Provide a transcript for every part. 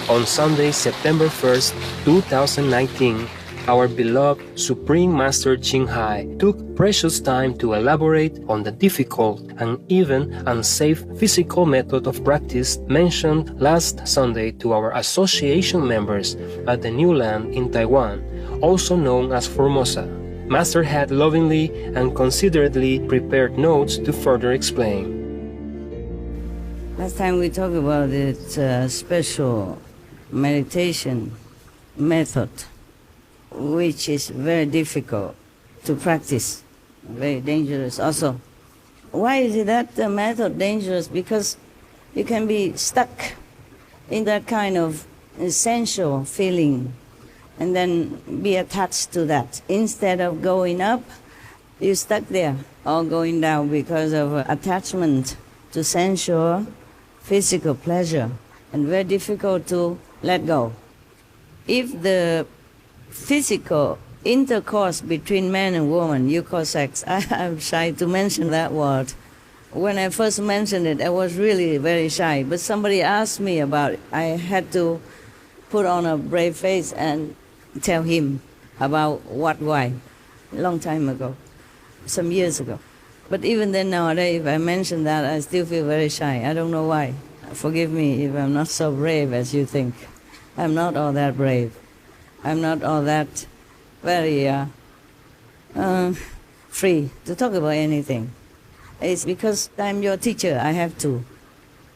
on Sunday, September 1st, 2019, our beloved Supreme Master CHINGHAI took precious time to elaborate on the difficult and even unsafe physical method of practice mentioned last Sunday to our association members at the New Land in Taiwan, also known as Formosa. Master had lovingly and considerately prepared notes to further explain. Last time we talked about its special meditation method, which is very difficult to practice, very dangerous also. Why is it that the method dangerous? Because you can be stuck in that kind of essential feeling and then be attached to that. Instead of going up, you're stuck there, or going down because of attachment to sensual, physical pleasure, and very difficult to let go. If the physical intercourse between man and woman, you call sex, I'm shy to mention that word. When I first mentioned it, I was really very shy, but somebody asked me about it. I had to put on a brave face and tell him about why, a long time ago, some years ago. But even then, nowadays, if I mention that, I still feel very shy. I don't know why. Forgive me if I'm not so brave as you think. I'm not all that brave. I'm not all that very free to talk about anything. It's because I'm your teacher, I have to.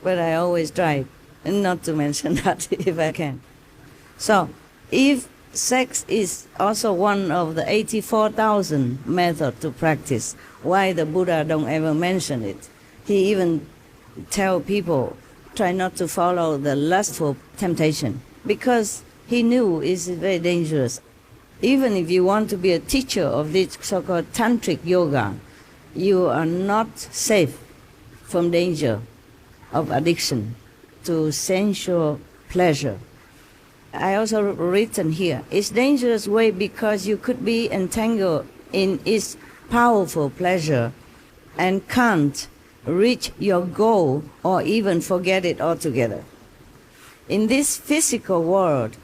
But I always try not to mention that if I can. So, if sex is also one of the 84,000 methods to practice, why the Buddha don't ever mention it? He even tell people, try not to follow the lustful temptation, because he knew it's very dangerous. Even if you want to be a teacher of this so-called tantric yoga, you are not safe from danger of addiction to sensual pleasure. I also written here, it's dangerous way because you could be entangled in its powerful pleasure and can't reach your goal or even forget it altogether. In this physical world,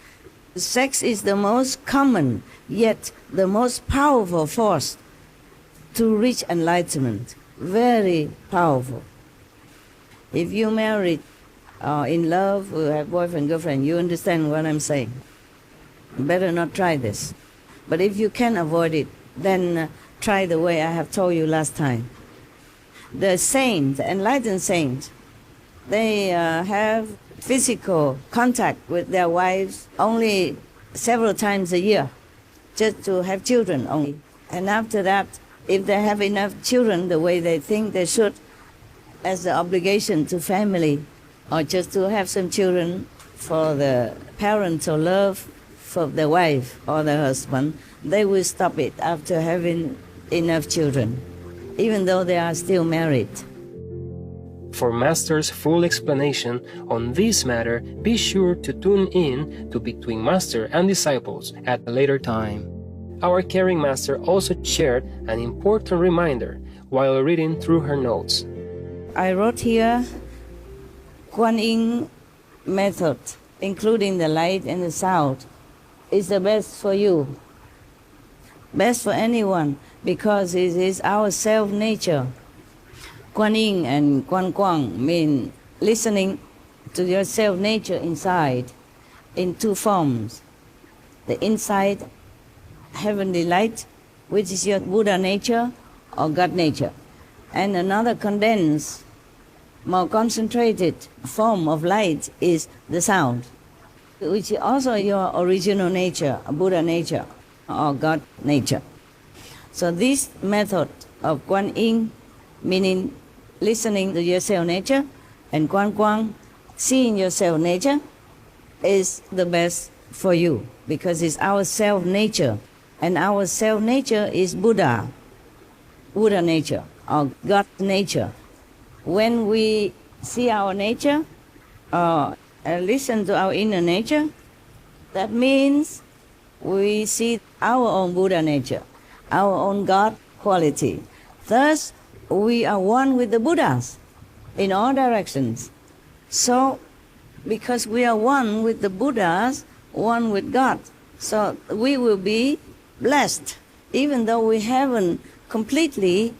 sex is the most common, yet the most powerful force to reach enlightenment. Very powerful. If you married or in love, or have boyfriend, girlfriend, you understand what I'm saying. Better not try this. But if you can avoid it, then try the way I have told you last time. The saints, enlightened saints, they have physical contact with their wives only several times a year, just to have children only. And after that, if they have enough children the way they think they should, as the obligation to family, or just to have some children for the parental love for the wife or the husband, they will stop it after having enough children, even though they are still married. For Master's full explanation on this matter, be sure to tune in to Between Master and Disciples at a later time. Our caring Master also shared an important reminder while reading through her notes. I wrote here, Kuan Yin method, including the light and the sound, is the best for you, best for anyone, because it is our self-nature. Kuan Yin and Kuan Kwang mean listening to your self-nature inside in two forms. The inside heavenly light, which is your Buddha nature or God nature, and another condensed, more concentrated form of light is the sound, which is also your original nature, Buddha nature or God nature. So this method of Kuan Yin, meaning listening to your self-nature, and Kuan Kwang, seeing your self-nature, is the best for you, because it's our self-nature, and our self-nature is Buddha, Buddha nature or God nature. When we see our nature or listen to our inner nature, that means we see our own Buddha nature, our own God quality. Thus, we are one with the Buddhas in all directions. So, because we are one with the Buddhas, one with God. So we will be blessed, even though we haven't completely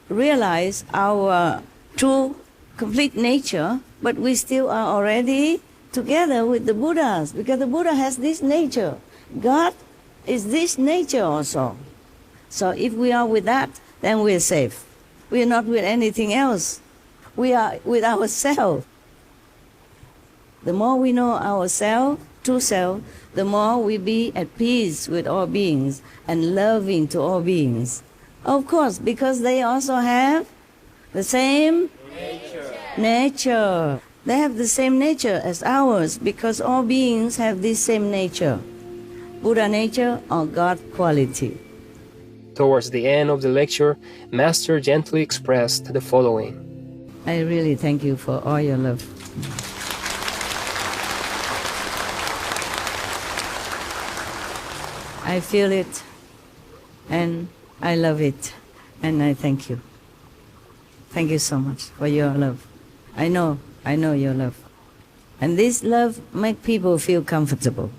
realized our true, complete nature, but we still are already together with the Buddhas, because the Buddha has this nature. God is this nature also. So if we are with that, then we're safe. We are not with anything else. We are with ourselves. The more we know ourselves, true self, the more we be at peace with all beings and loving to all beings. Of course, because they also have the same nature. They have the same nature as ours, because all beings have this same nature. Buddha nature or God quality. Towards the end of the lecture, Master gently expressed the following. I really thank you for all your love. I feel it, and I love it, and I thank you. Thank you so much for your love. I know your love. And this love makes people feel comfortable.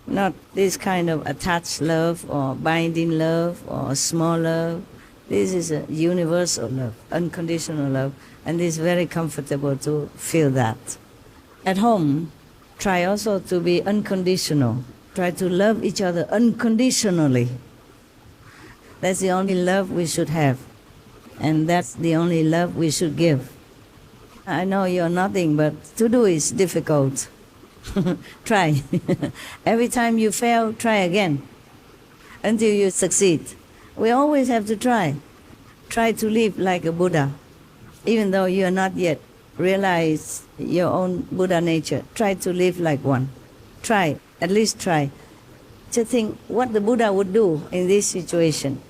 Not this kind of attached love or binding love or small love. This is a universal love, unconditional love, and it's very comfortable to feel that. At home, try also to be unconditional. Try to love each other unconditionally. That's the only love we should have, and that's the only love we should give. I know you're nothing, but to do is difficult. Try. Every time you fail, try again until you succeed. We always have to try. Try to live like a Buddha. Even though you are not yet realized your own Buddha nature, try to live like one. Try, at least try. To think what the Buddha would do in this situation,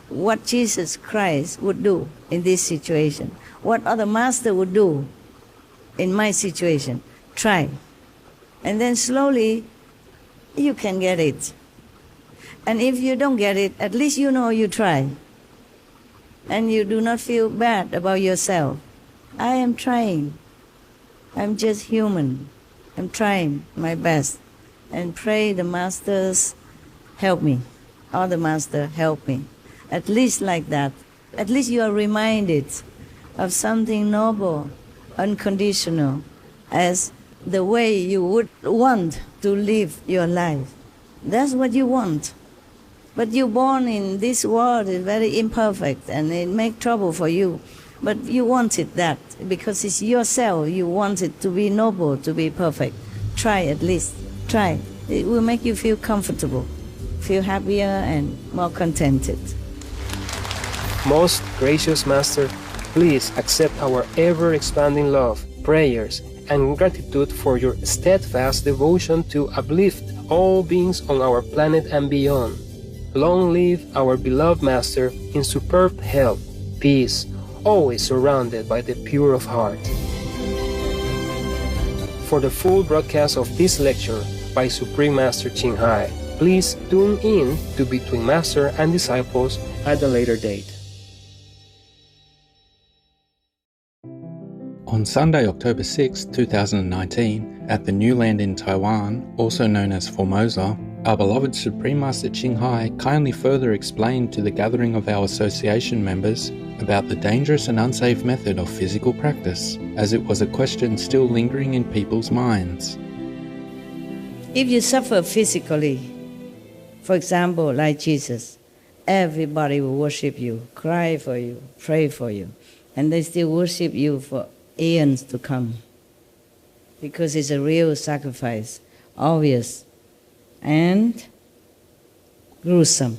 what Jesus Christ would do in this situation, what other master would do in my situation. Try. And then slowly you can get it. And if you don't get it, at least you know you try. And you do not feel bad about yourself. I am trying. I'm just human. I'm trying my best. And pray the masters help me. All the masters help me. At least like that. At least you are reminded of something noble, unconditional, as the way you would want to live your life. That's what you want. But you're born in this world is very imperfect, and it makes trouble for you. But you wanted that because it's yourself. You want it to be noble, to be perfect. Try at least. Try. It will make you feel comfortable, feel happier and more contented. Most gracious Master, please accept our ever-expanding love, prayers, and gratitude for your steadfast devotion to uplift all beings on our planet and beyond. Long live our beloved Master in superb health, peace, always surrounded by the pure of heart. For the full broadcast of this lecture by Supreme Master CHINGHAI, please tune in to Between Master and Disciples at a later date. On Sunday, October 6, 2019, at the New Land in Taiwan, also known as Formosa, our beloved Supreme Master CHINGHAI kindly further explained to the gathering of our association members about the dangerous and unsafe method of physical practice, as it was a question still lingering in people's minds. If you suffer physically, for example, like Jesus, everybody will worship you, cry for you, pray for you, and they still worship you for eons to come, because it's a real sacrifice, obvious and gruesome.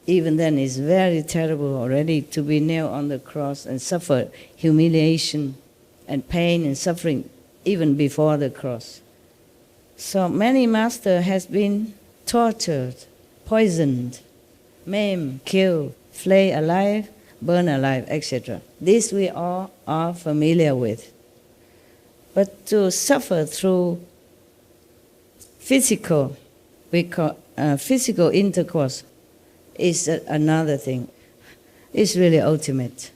Even then, it's very terrible already to be nailed on the cross and suffer humiliation and pain and suffering even before the cross. So many masters has been tortured, poisoned, maimed, killed, flayed alive, burned alive, etc. This we all are familiar with. But to suffer through physical intercourse is another thing. It's really ultimate.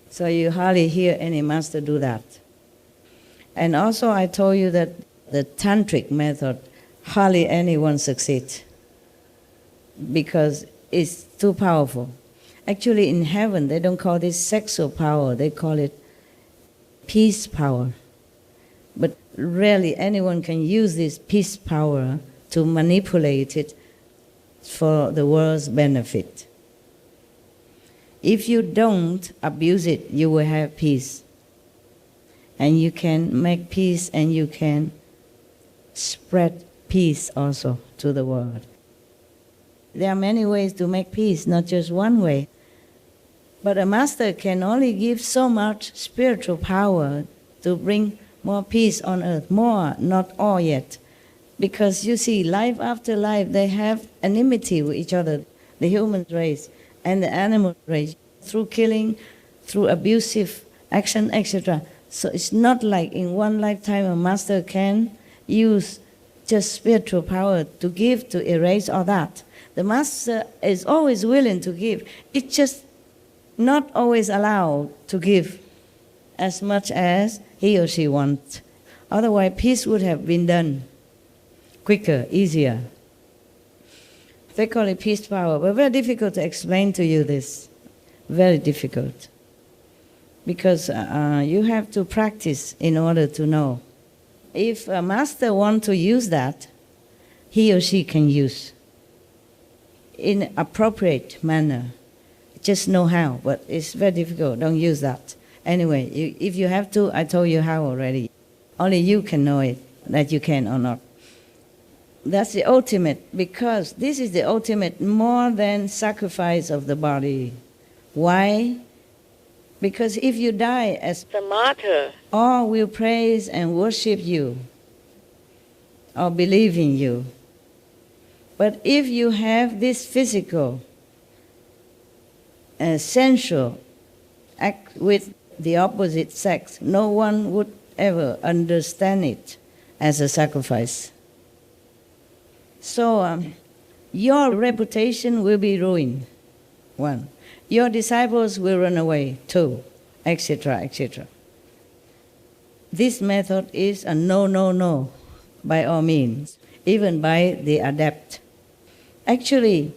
So you hardly hear any master do that. And also I told you that the tantric method, hardly anyone succeeds because it's too powerful. Actually in heaven they don't call this sexual power, they call it peace power. But rarely anyone can use this peace power to manipulate it for the world's benefit. If you don't abuse it, you will have peace. And you can make peace and you can spread peace also to the world. There are many ways to make peace, not just one way. But a master can only give so much spiritual power to bring more peace on earth. More, not all yet. Because you see, life after life, they have enmity with each other, the human race and the animal race, through killing, through abusive action, etc. So it's not like in one lifetime a master can use just spiritual power to give, to erase all that. The master is always willing to give. It's just not always allowed to give as much as he or she wants. Otherwise, peace would have been done quicker, easier. They call it peace power, but very difficult to explain to you this. Very difficult. Because you have to practice in order to know. If a master wants to use that, he or she can use in appropriate manner. Just know how, but it's very difficult. Don't use that. Anyway, if you have to, I told you how already. Only you can know it, that you can or not. That's the ultimate, because this is the ultimate more than sacrifice of the body. Why? Because if you die as the martyr, all will praise and worship you or believe in you. But if you have this physical, sensual act with the opposite sex, no one would ever understand it as a sacrifice. So your reputation will be ruined, one. Your disciples will run away, two, etc., etc. This method is a no, no, no, by all means, even by the adept. Actually,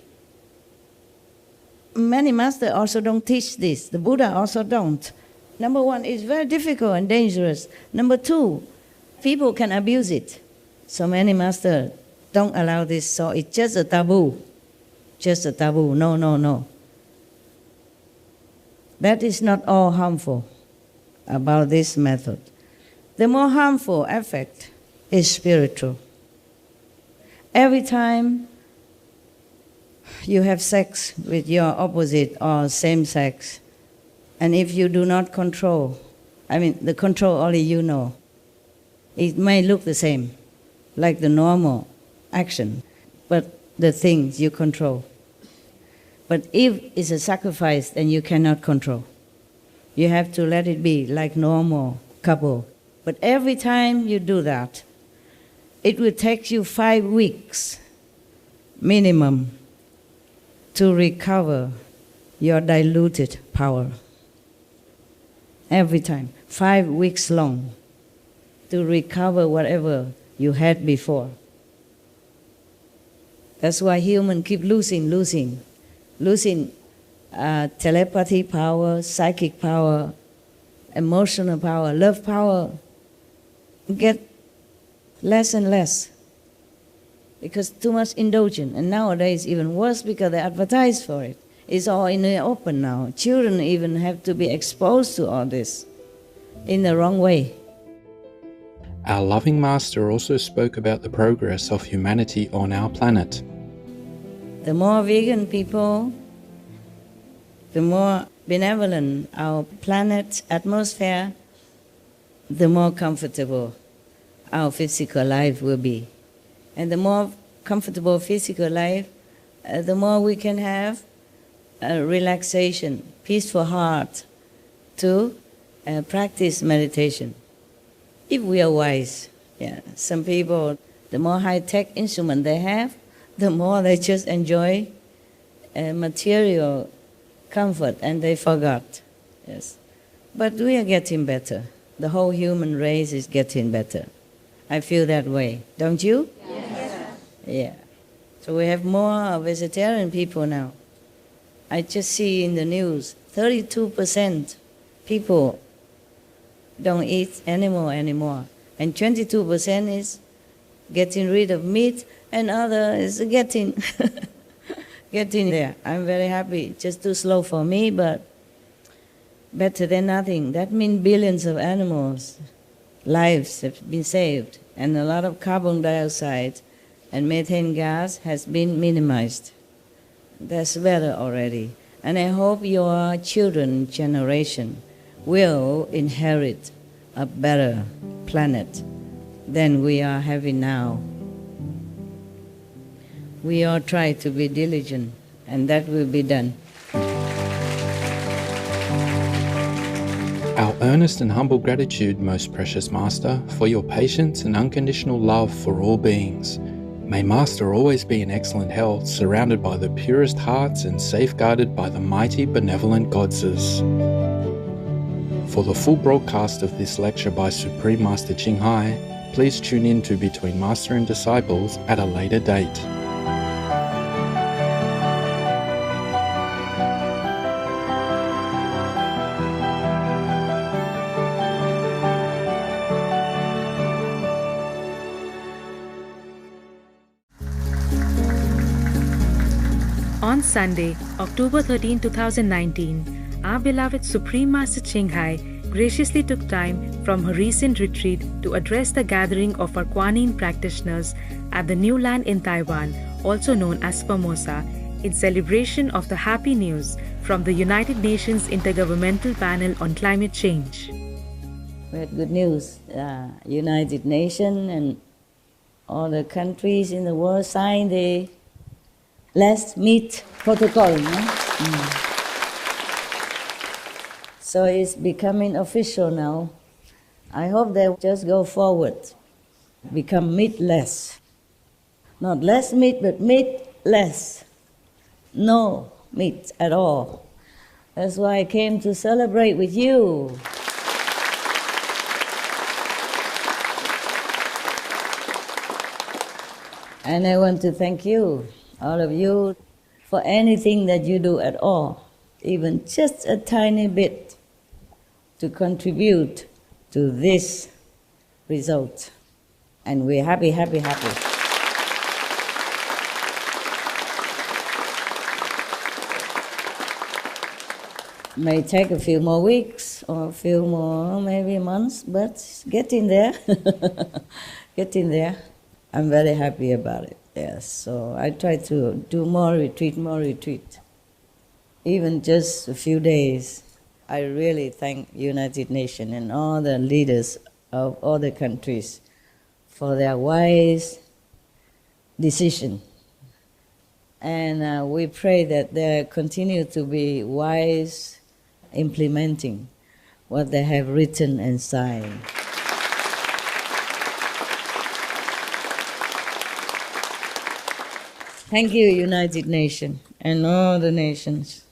many masters also don't teach this. The Buddha also don't. Number one, it's very difficult and dangerous. Number two, people can abuse it. So many masters don't allow this, so it's just a taboo. Just a taboo, no, no, no. That is not all harmful about this method. The more harmful effect is spiritual. Every time you have sex with your opposite or same sex, and if you do not control, the control only you know, it may look the same, like the normal action, but the things you control. But if it's a sacrifice, then you cannot control. You have to let it be like normal couple. But every time you do that, it will take you 5 weeks minimum to recover your diluted power. Every time, 5 weeks long to recover whatever you had before. That's why humans keep losing telepathy power, psychic power, emotional power, love power, get less and less because too much indulgence. And nowadays even worse because they advertise for it. It's all in the open now. Children even have to be exposed to all this in the wrong way. Our loving master also spoke about the progress of humanity on our planet. The more vegan people, the more benevolent our planet's atmosphere, the more comfortable our physical life will be. And the more comfortable physical life, the more we can have a relaxation, peaceful heart to practice meditation. If we are wise, some people, the more high-tech instrument they have, the more they just enjoy material comfort and they forgot. Yes. But we are getting better. The whole human race is getting better. I feel that way. Don't you? Yes. Yeah. So we have more vegetarian people now. I just see in the news, 32% people don't eat animal anymore. And 22% is getting rid of meat, and other is getting there. I'm very happy. Just too slow for me, but better than nothing. That means billions of animals' lives have been saved, and a lot of carbon dioxide and methane gas has been minimized. That's better already. And I hope your children's generation will inherit a better planet than we are having now. We all try to be diligent, and that will be done. Our earnest and humble gratitude, most precious Master, for your patience and unconditional love for all beings. May Master always be in excellent health, surrounded by the purest hearts and safeguarded by the mighty benevolent Godses. For the full broadcast of this lecture by Supreme Master CHINGHAI, please tune in to Between Master and Disciples at a later date. On Sunday, October 13, 2019, our beloved Supreme Master CHINGHAI graciously took time from her recent retreat to address the gathering of our Kuan Yin practitioners at the new land in Taiwan, also known as Formosa, in celebration of the happy news from the United Nations Intergovernmental Panel on Climate Change. We had good news. United Nations and all the countries in the world signed the Less Meat Protocol. No? So it's becoming official now. I hope they just go forward, become meatless. Not less meat, but meatless. No meat at all. That's why I came to celebrate with you. And I want to thank you, all of you, for anything that you do at all, even just a tiny bit, to contribute to this result. And we're happy, happy, happy. May take a few more weeks or a few more, maybe months, but getting there. Getting there. I'm very happy about it, yes. So I try to do more retreat. Even just a few days. I really thank United Nations and all the leaders of all the countries for their wise decision. And we pray that they continue to be wise implementing what they have written and signed. Thank you, United Nations, and all the nations.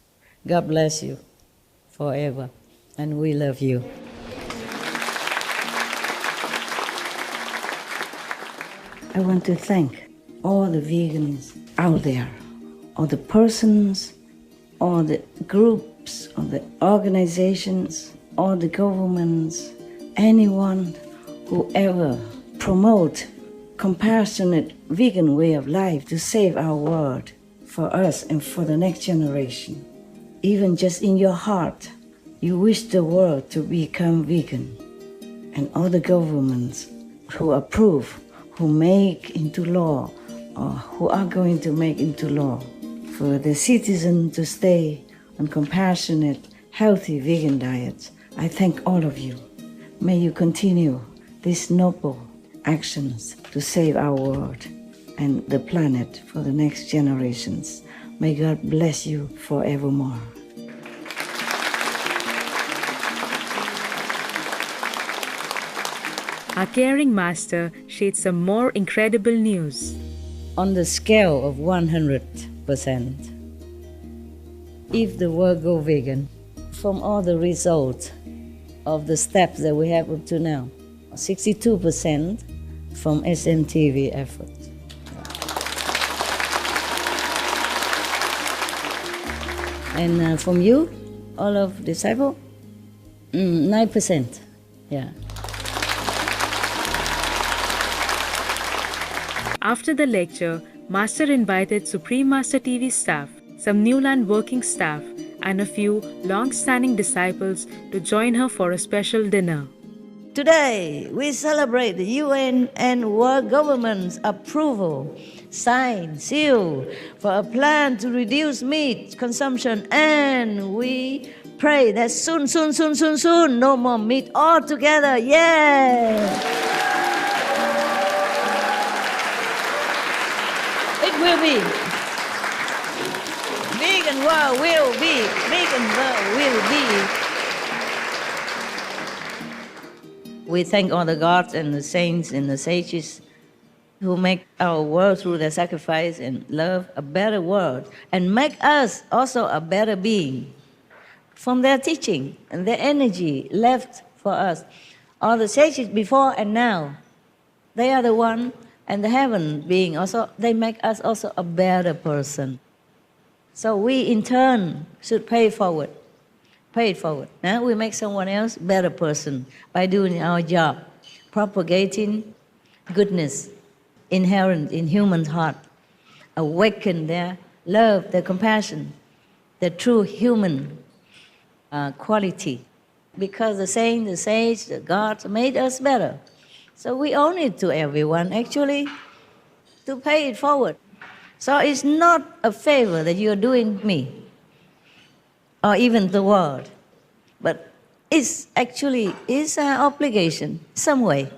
God bless you forever, and we love you. I want to thank all the vegans out there, all the persons, all the groups, all the organizations, all the governments, anyone who ever promote compassionate vegan way of life to save our world for us and for the next generation. Even just in your heart, you wish the world to become vegan. And all the governments who approve, who make into law, or who are going to make into law, for the citizen to stay on compassionate, healthy vegan diets. I thank all of you. May you continue these noble actions to save our world and the planet for the next generations. May God bless you forevermore. Our caring master shared some more incredible news. On the scale of 100%, if the world go vegan, from all the results of the steps that we have up to now. 62% from SMTV effort. And from you, all of disciple, 9%. Yeah. After the lecture, Master invited Supreme Master TV staff, some New Land working staff, and a few long-standing disciples to join her for a special dinner. Today, we celebrate the UN and world government's approval, signed, sealed, for a plan to reduce meat consumption, and we pray that soon, no more meat altogether. Yeah! It will be. Vegan world will be. Vegan world will be. We thank all the gods and the saints and the sages who make our world through their sacrifice and love a better world and make us also a better being from their teaching and their energy left for us. All the sages before and now, they are the one, and the heaven being also, they make us also a better person. So we in turn should pay it forward. Now we make someone else a better person by doing our job, propagating goodness inherent in human heart, awaken their love, their compassion, their true human quality. Because the saint, the sage, the gods made us better. So we owe it to everyone, actually, to pay it forward. So it's not a favor that you're doing me, or even the world, but it's actually an obligation, some way.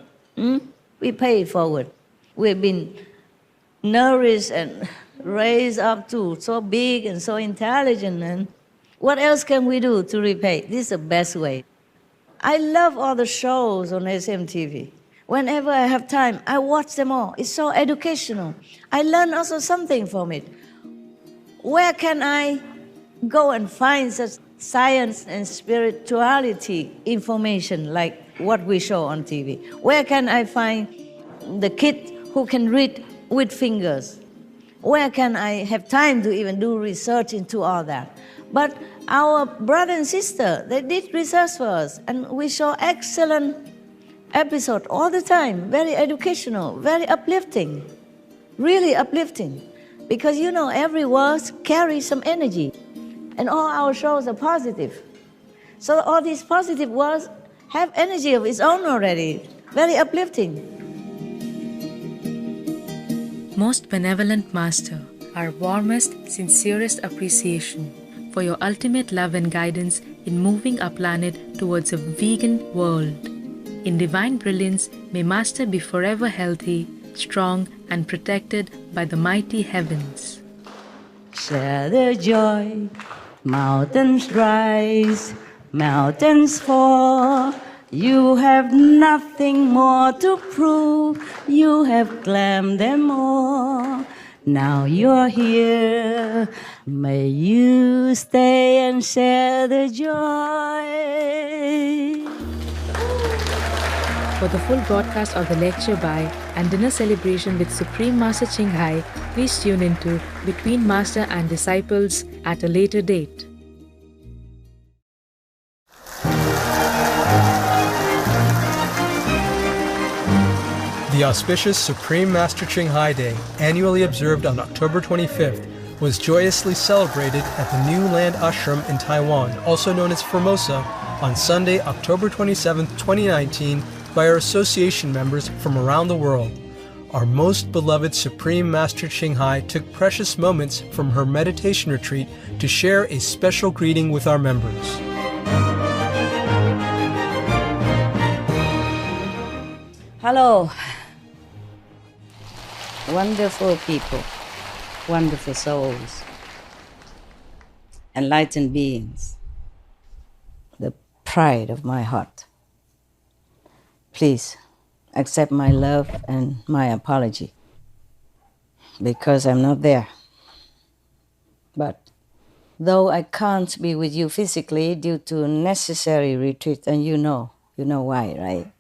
We pay it forward. We've been nourished and raised up to so big and so intelligent, and what else can we do to repay? This is the best way. I love all the shows on SMTV. Whenever I have time, I watch them all. It's so educational. I learn also something from it. Where can I go and find such science and spirituality information like what we show on TV? Where can I find the kid who can read with fingers? Where can I have time to even do research into all that? But our brother and sister, they did research for us, and we show excellent episode all the time, very educational, very uplifting, really uplifting. Because you know, every word carries some energy, and all our shows are positive. So all these positive words have energy of its own already, very uplifting. Most benevolent Master, our warmest, sincerest appreciation for your ultimate love and guidance in moving our planet towards a vegan world. In divine brilliance, may Master be forever healthy, strong, and protected by the mighty heavens. Share the joy, mountains rise, mountains fall. You have nothing more to prove, you have claimed them all. Now you're here, may you stay and share the joy. For the full broadcast of the lecture by and dinner celebration with Supreme Master CHINGHAI, please tune into Between Master and Disciples at a later date. The auspicious Supreme Master CHINGHAI Day, annually observed on October 25th, was joyously celebrated at the New Land Ashram in Taiwan, also known as Formosa, on Sunday, October 27, 2019, by our association members from around the world. Our most beloved Supreme Master CHINGHAI took precious moments from her meditation retreat to share a special greeting with our members. Hello. Wonderful people, wonderful souls, enlightened beings, the pride of my heart. Please accept my love and my apology, because I'm not there. But Though I can't be with you physically due to necessary retreat, and you know why, right?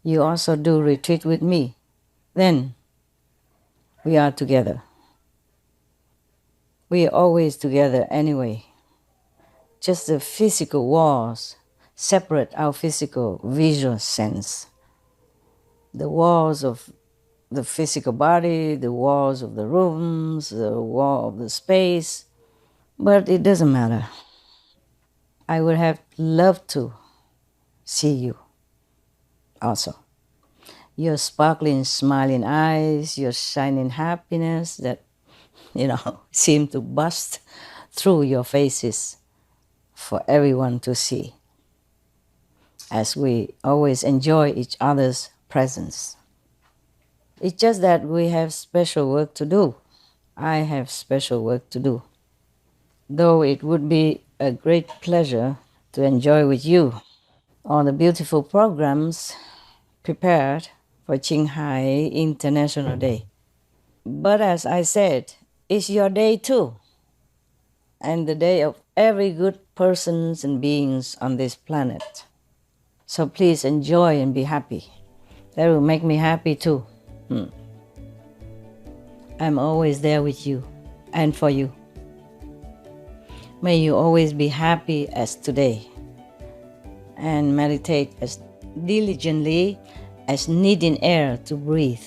You also do retreat with me. Then we are together. We are always together anyway. Just the physical walls separate our physical visual sense. The walls of the physical body, the walls of the rooms, the wall of the space. But it doesn't matter. I would have loved to see you also. Your sparkling, smiling eyes, your shining happiness that, seem to burst through your faces for everyone to see, as we always enjoy each other's presence. It's just that we have special work to do. I have special work to do. Though it would be a great pleasure to enjoy with you all the beautiful programs prepared for Qinghai International Day. But as I said, it's your day too, and the day of every good persons and beings on this planet. So please enjoy and be happy. That will make me happy too. I'm always there with you and for you. May you always be happy as today and meditate as diligently as needing air to breathe,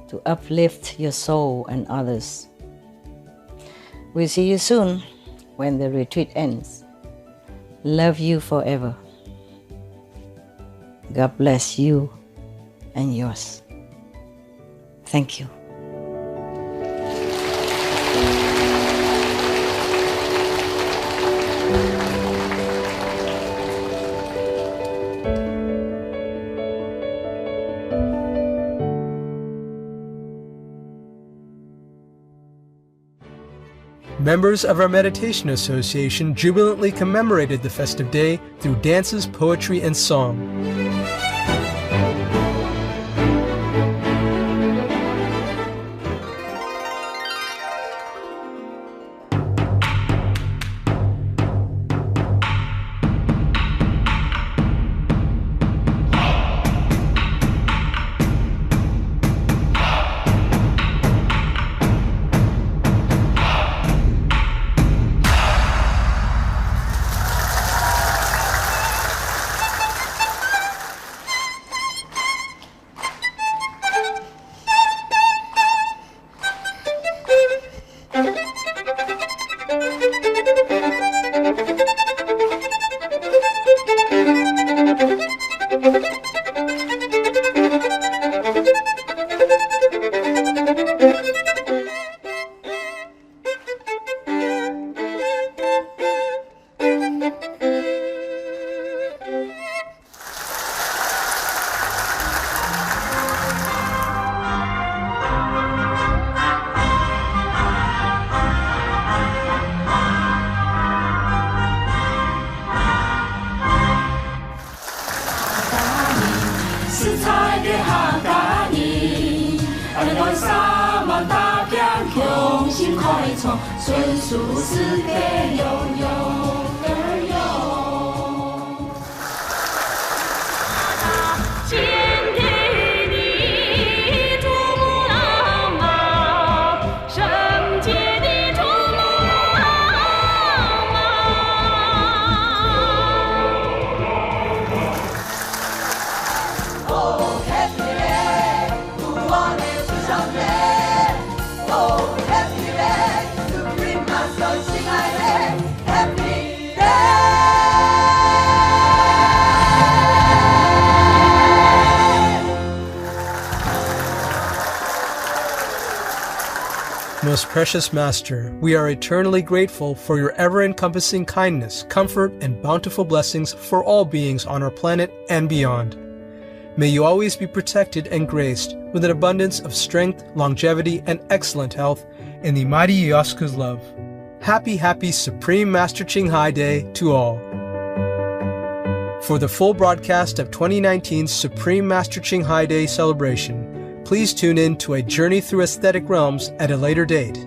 to uplift your soul and others. We'll see you soon when the retreat ends. Love you forever. God bless you and yours. Thank you. Members of our meditation association jubilantly commemorated the festive day through dances, poetry, and song. Most precious Master, we are eternally grateful for your ever-encompassing kindness, comfort, and bountiful blessings for all beings on our planet and beyond. May you always be protected and graced with an abundance of strength, longevity, and excellent health in the mighty Yosku's love. Happy, happy Supreme Master Qinghai Day to all. For the full broadcast of 2019's Supreme Master Qinghai Day celebration, please tune in to A Journey Through Aesthetic Realms at a later date.